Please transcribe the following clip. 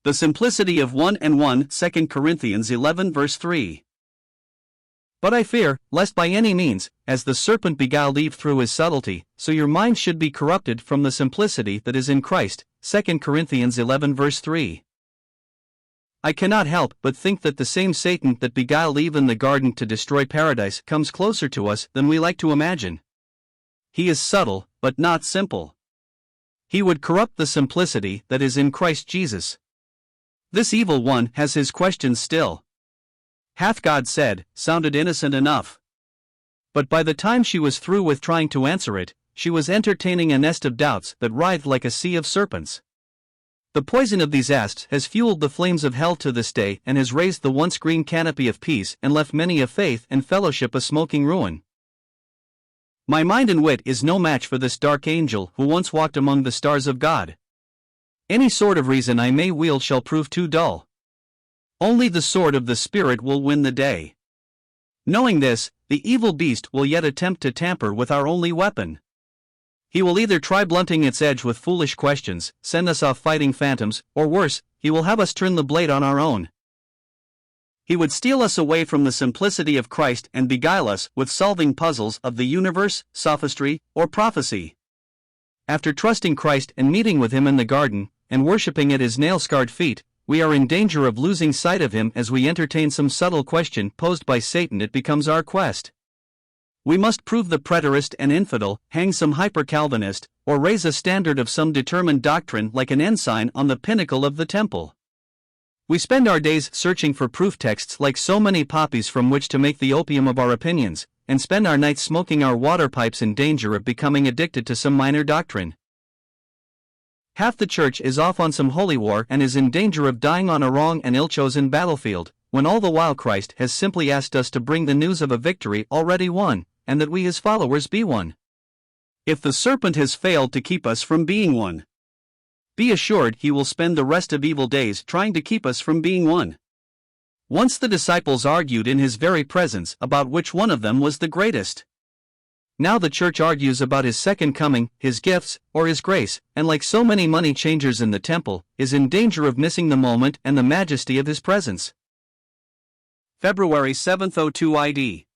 The simplicity of 1 and 1 2 Corinthians 11 verse 3. But I fear, lest by any means, as the serpent beguiled Eve through his subtlety, so your minds should be corrupted from the simplicity that is in Christ. 2 Corinthians 11 verse 3. I cannot help but think that the same Satan that beguiled Eve in the garden to destroy paradise comes closer to us than we like to imagine. He is subtle, but not simple. He would corrupt the simplicity that is in Christ Jesus. This evil one has his questions still. "Hath God said," sounded innocent enough. But by the time she was through with trying to answer it, she was entertaining a nest of doubts that writhed like a sea of serpents. The poison of these asps has fueled the flames of hell to this day and has raised the once green canopy of peace and left many of faith and fellowship a smoking ruin. My mind and wit is no match for this dark angel who once walked among the stars of God. Any sort of reason I may wield shall prove too dull. Only the sword of the Spirit will win the day. Knowing this, the evil beast will yet attempt to tamper with our only weapon. He will either try blunting its edge with foolish questions, send us off fighting phantoms, or worse, he will have us turn the blade on our own. He would steal us away from the simplicity of Christ and beguile us with solving puzzles of the universe, sophistry, or prophecy. After trusting Christ and meeting with him in the garden, and worshipping at his nail-scarred feet, we are in danger of losing sight of him as we entertain some subtle question posed by Satan. It becomes our quest. We must prove the preterist and infidel, hang some hyper-Calvinist, or raise a standard of some determined doctrine like an ensign on the pinnacle of the temple. We spend our days searching for proof texts like so many poppies from which to make the opium of our opinions, and spend our nights smoking our water pipes in danger of becoming addicted to some minor doctrine. Half the church is off on some holy war and is in danger of dying on a wrong and ill-chosen battlefield, when all the while Christ has simply asked us to bring the news of a victory already won, and that we his followers be one. If the serpent has failed to keep us from being one, be assured he will spend the rest of evil days trying to keep us from being one. Once the disciples argued in his very presence about which one of them was the greatest. Now the church argues about his second coming, his gifts, or his grace, and like so many money changers in the temple, is in danger of missing the moment and the majesty of his presence. February 7th, 02 ID.